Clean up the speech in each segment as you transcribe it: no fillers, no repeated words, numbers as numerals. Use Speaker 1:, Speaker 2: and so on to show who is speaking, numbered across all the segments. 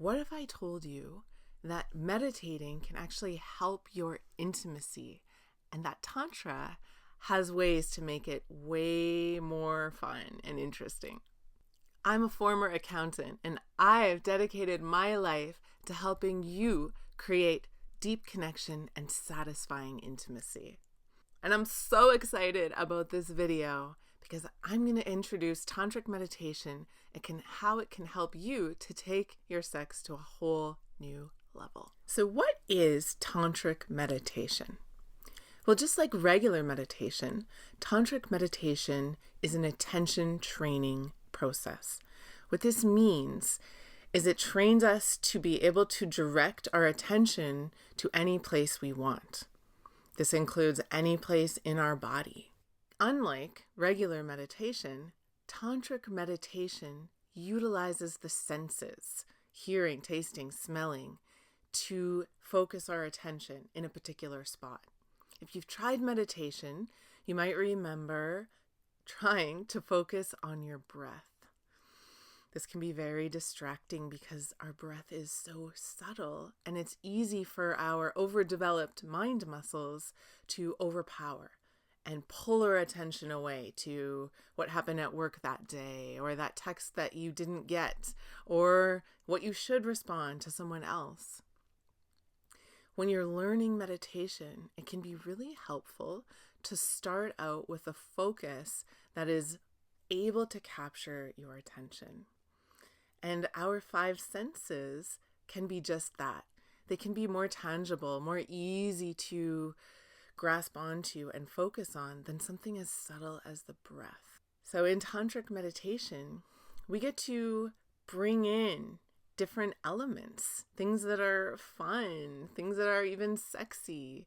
Speaker 1: what if I told you that meditating can actually help your intimacy and that Tantra has ways to make it way more fun and interesting? I'm a former accountant, and I've dedicated my life to helping you create deep connection and satisfying intimacy. And I'm so excited about this video because I'm going to introduce tantric meditation and how it can help you to take your sex to a whole new level. So what is tantric meditation? Well, just like regular meditation, tantric meditation is an attention training process. What this means is it trains us to be able to direct our attention to any place we want. This includes any place in our body. Unlike regular meditation, tantric meditation utilizes the senses, hearing, tasting, smelling, to focus our attention in a particular spot. If you've tried meditation, you might remember trying to focus on your breath. This can be very distracting because our breath is so subtle, and it's easy for our overdeveloped mind muscles to overpower and pull our attention away to what happened at work that day, or that text that you didn't get, or what you should respond to someone else. When you're learning meditation, it can be really helpful to start out with a focus that is able to capture your attention. And our five senses can be just that. They can be more tangible, more easy to grasp onto and focus on than something as subtle as the breath. So in tantric meditation, we get to bring in different elements, things that are fun, things that are even sexy.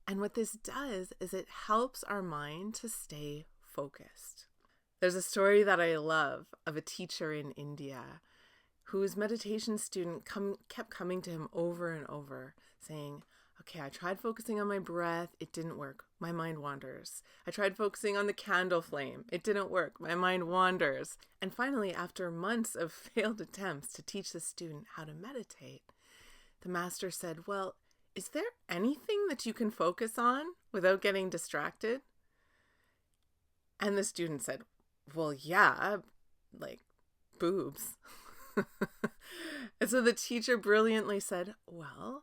Speaker 1: And what this does is it helps our mind to stay focused. There's a story that I love of a teacher in India whose meditation student kept coming to him over and over saying, okay, I tried focusing on my breath. It didn't work. My mind wanders. I tried focusing on the candle flame. It didn't work. My mind wanders. And finally, after months of failed attempts to teach the student how to meditate, the master said, well, is there anything that you can focus on without getting distracted? And the student said, well, yeah, like boobs. And so the teacher brilliantly said, well,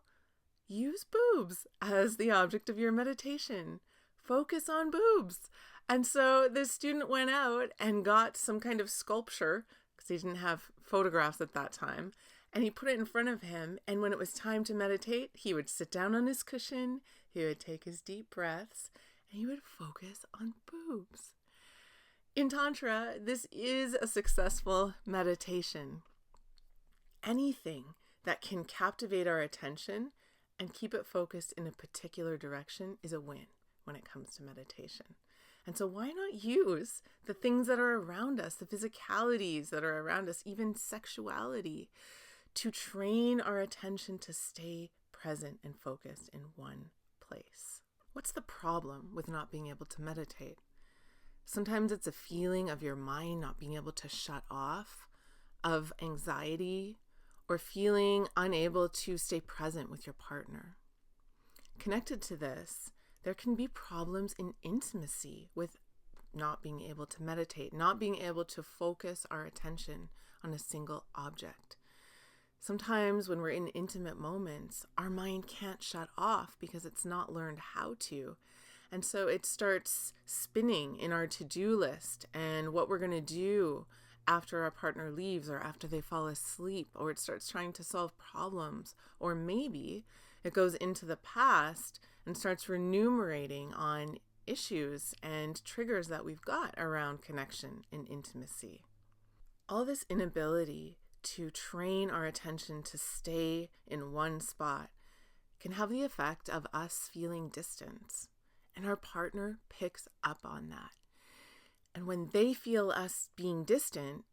Speaker 1: use boobs as the object of your meditation. Focus on boobs. And so the student went out and got some kind of sculpture, because he didn't have photographs at that time, and he put it in front of him. And when it was time to meditate, he would sit down on his cushion, he would take his deep breaths, and he would focus on boobs. In Tantra, this is a successful meditation. Anything that can captivate our attention and keep it focused in a particular direction is a win when it comes to meditation. And so why not use the things that are around us, the physicalities that are around us, even sexuality, to train our attention to stay present and focused in one place? What's the problem with not being able to meditate? Sometimes it's a feeling of your mind not being able to shut off, of anxiety, or feeling unable to stay present with your partner. Connected to this, there can be problems in intimacy with not being able to meditate, not being able to focus our attention on a single object. Sometimes when we're in intimate moments, our mind can't shut off because it's not learned how to. And so it starts spinning in our to-do list and what we're going to do after our partner leaves or after they fall asleep, or it starts trying to solve problems, or maybe it goes into the past and starts remunerating on issues and triggers that we've got around connection and intimacy. All this inability to train our attention to stay in one spot can have the effect of us feeling distance, and our partner picks up on that. And when they feel us being distant,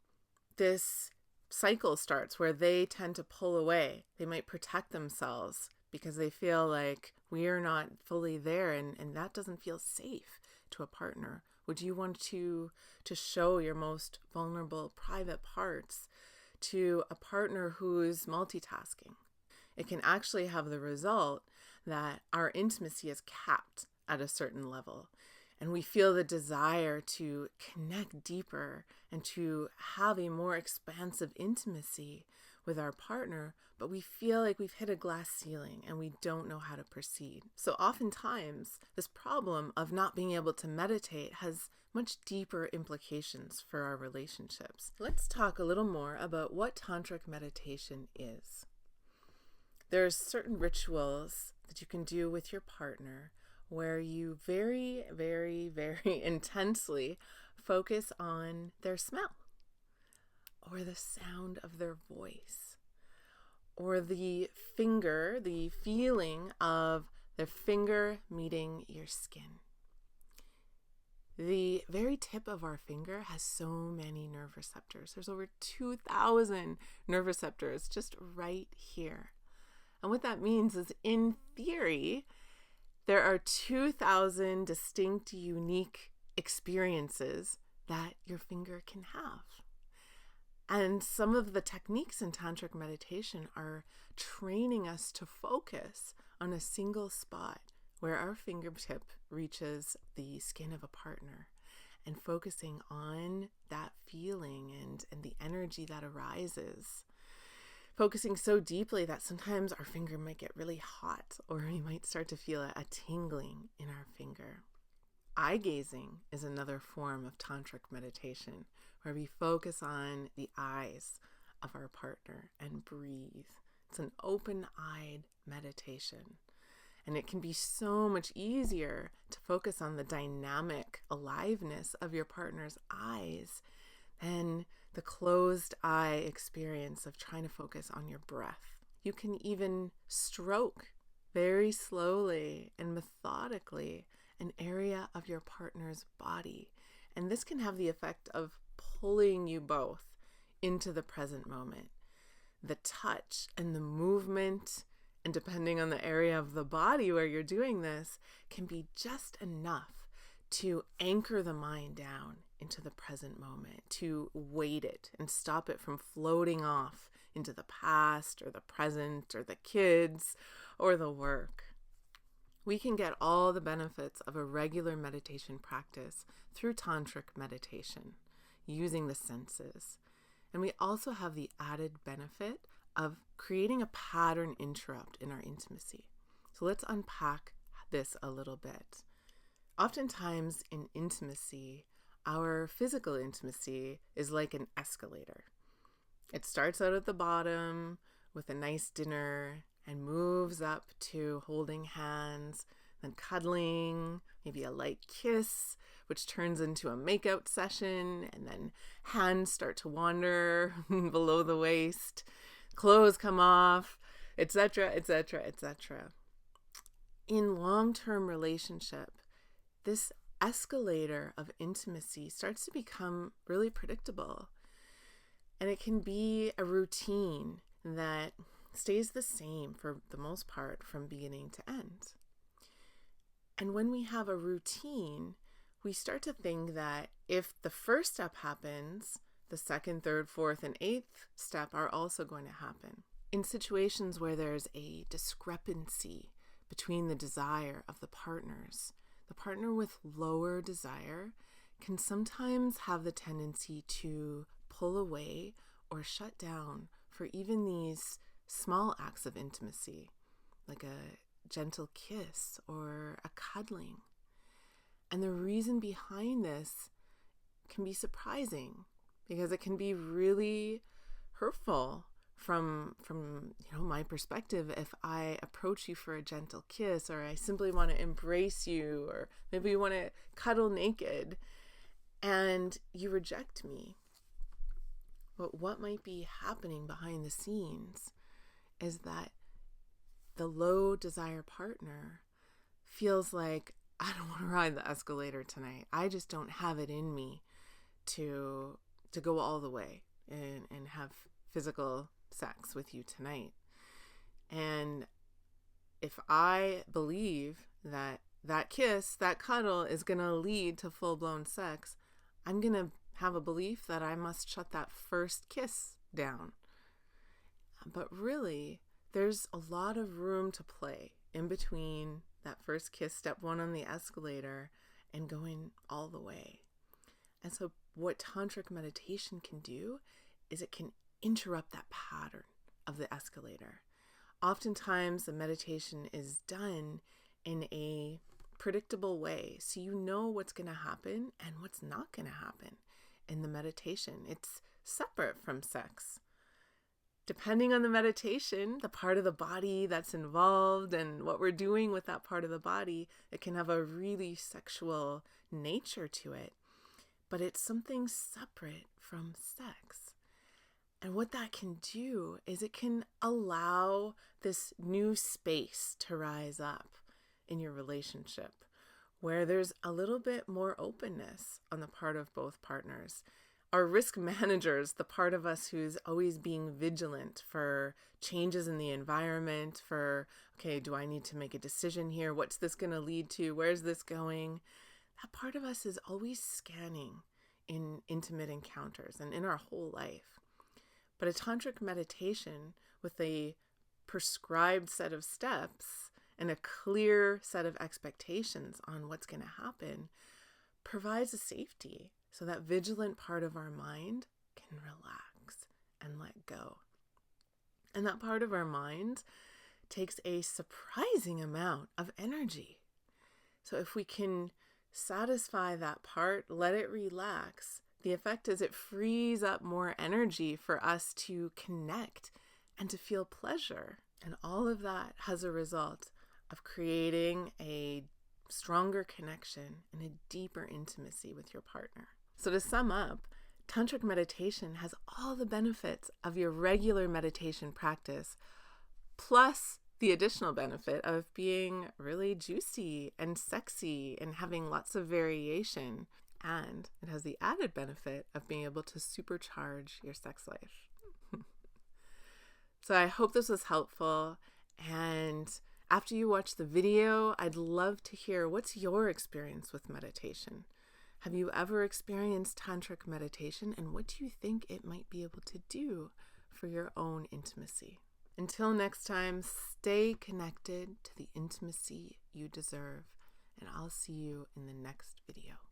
Speaker 1: this cycle starts where they tend to pull away. They might protect themselves because they feel like we are not fully there, and that doesn't feel safe to a partner. Would you want to show your most vulnerable private parts to a partner who's multitasking. It can actually have the result that our intimacy is capped at a certain level, and we feel the desire to connect deeper and to have a more expansive intimacy with our partner, but we feel like we've hit a glass ceiling and we don't know how to proceed. So oftentimes, this problem of not being able to meditate has much deeper implications for our relationships. Let's talk a little more about what tantric meditation is. There's certain rituals that you can do with your partner where you very, very, very intensely focus on their smell or the sound of their voice or the feeling of their finger meeting your skin. The very tip of our finger has so many nerve receptors. There's over 2,000 nerve receptors just right here. And what that means is, in theory, there are 2,000 distinct, unique experiences that your finger can have. And some of the techniques in tantric meditation are training us to focus on a single spot where our fingertip reaches the skin of a partner, and focusing on that feeling and the energy that arises. Focusing so deeply that sometimes our finger might get really hot, or we might start to feel a tingling in our finger. Eye gazing is another form of tantric meditation where we focus on the eyes of our partner and breathe. It's an open-eyed meditation. And it can be so much easier to focus on the dynamic aliveness of your partner's eyes than the closed eye experience of trying to focus on your breath. You can even stroke very slowly and methodically an area of your partner's body. And this can have the effect of pulling you both into the present moment. The touch and the movement, and depending on the area of the body where you're doing this, can be just enough to anchor the mind down into the present moment, to weight it and stop it from floating off into the past or the present or the kids or the work. We can get all the benefits of a regular meditation practice through tantric meditation, using the senses. And we also have the added benefit of creating a pattern interrupt in our intimacy. So let's unpack this a little bit. Oftentimes in intimacy, our physical intimacy is like an escalator. It starts out at the bottom with a nice dinner and moves up to holding hands, then cuddling, maybe a light kiss, which turns into a makeout session, and then hands start to wander below the waist, clothes come off, etc., etc., etc. In long-term relationship, this escalator of intimacy starts to become really predictable. And it can be a routine that stays the same for the most part from beginning to end. And when we have a routine, we start to think that if the first step happens, the second, third, fourth, and eighth step are also going to happen. In situations where there's a discrepancy between the desire of the partners, the partner with lower desire can sometimes have the tendency to pull away or shut down for even these small acts of intimacy, like a gentle kiss or a cuddling. And the reason behind this can be surprising because it can be really hurtful from my perspective. If I approach you for a gentle kiss, or I simply want to embrace you, or maybe you want to cuddle naked and you reject me. But what might be happening behind the scenes is that the low desire partner feels like, I don't want to ride the escalator tonight. I just don't have it in me to go all the way and have physical sex with you tonight. And if I believe that that kiss, that cuddle is going to lead to full-blown sex, I'm going to have a belief that I must shut that first kiss down. But really, there's a lot of room to play in between that first kiss, step one on the escalator, and going all the way. And so what tantric meditation can do is it can interrupt that pattern of the escalator. Oftentimes the meditation is done in a predictable way, so you know what's going to happen and what's not going to happen in the meditation. It's separate from sex. Depending on the meditation, the part of the body that's involved and what we're doing with that part of the body, it can have a really sexual nature to it. But it's something separate from sex. And what that can do is it can allow this new space to rise up in your relationship, where there's a little bit more openness on the part of both partners. Our risk managers, the part of us who's always being vigilant for changes in the environment, for, okay, do I need to make a decision here? What's this going to lead to? Where's this going? That part of us is always scanning in intimate encounters and in our whole life. But a tantric meditation with a prescribed set of steps and a clear set of expectations on what's going to happen provides a safety so that vigilant part of our mind can relax and let go. And that part of our mind takes a surprising amount of energy. So if we can satisfy that part, let it relax, the effect is it frees up more energy for us to connect and to feel pleasure. And all of that has a result of creating a stronger connection and a deeper intimacy with your partner. So to sum up, tantric meditation has all the benefits of your regular meditation practice, plus the additional benefit of being really juicy and sexy and having lots of variation. And it has the added benefit of being able to supercharge your sex life. So I hope this was helpful. And after you watch the video, I'd love to hear, what's your experience with meditation? Have you ever experienced tantric meditation, and what do you think it might be able to do for your own intimacy? Until next time, stay connected to the intimacy you deserve, and I'll see you in the next video.